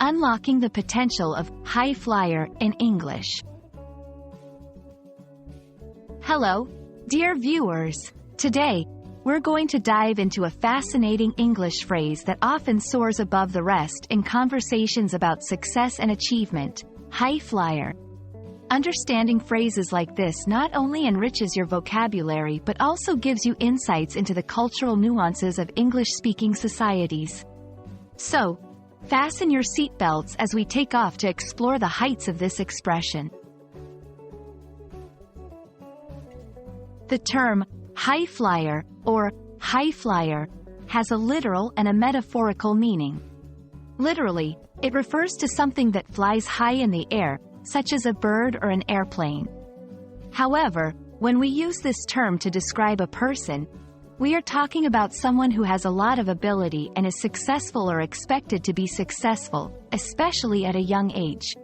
Unlocking the potential of high-flyer in English. Hello, dear viewers. Today, we're going to dive into a fascinating English phrase that often soars above the rest in conversations about success and achievement: high-flyer. Understanding phrases like this not only enriches your vocabulary but also gives you insights into the cultural nuances of English-speaking societies. So, fasten your seatbelts as we take off to explore the heights of this expression. The term high-flyer or high-flyer has a literal and a metaphorical meaning. Literally, it refers to something that flies high in the air, such as a bird or an airplane. However, when we use this term to describe a person, we are talking about someone who has a lot of ability and is successful or expected to be successful, especially at a young age.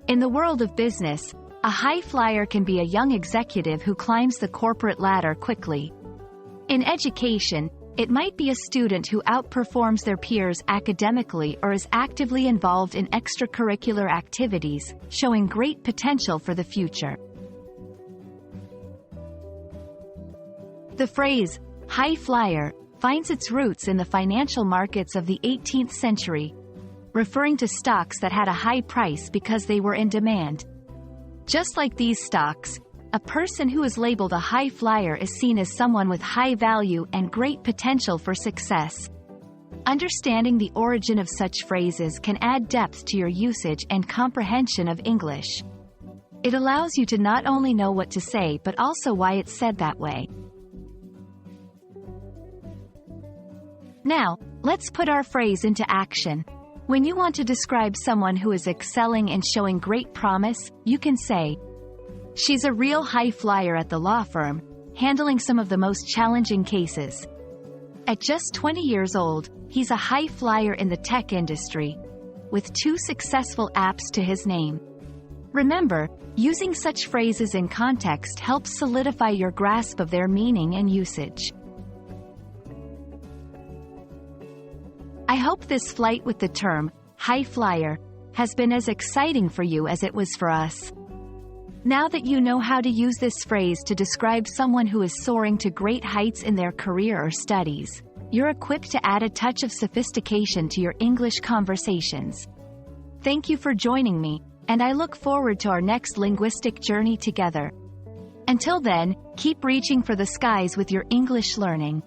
In the world of business, a high flyer can be a young executive who climbs the corporate ladder quickly. In education, it might be a student who outperforms their peers academically or is actively involved in extracurricular activities, showing great potential for the future. The phrase, high flyer, finds its roots in the financial markets of the 18th century, referring to stocks that had a high price because they were in demand. Just like these stocks, a person who is labeled a high flyer is seen as someone with high value and great potential for success. Understanding the origin of such phrases can add depth to your usage and comprehension of English. It allows you to not only know what to say but also why it's said that way. Now, let's put our phrase into action. When you want to describe someone who is excelling and showing great promise, you can say, "She's a real high flyer at the law firm, handling some of the most challenging cases." At just 20 years old, he's a high flyer in the tech industry, with 2 successful apps to his name. Remember, using such phrases in context helps solidify your grasp of their meaning and usage. I hope this flight with the term high flyer has been as exciting for you as it was for us. Now that you know how to use this phrase to describe someone who is soaring to great heights in their career or studies, you're equipped to add a touch of sophistication to your English conversations. Thank you for joining me, and I look forward to our next linguistic journey together. Until then, keep reaching for the skies with your English learning.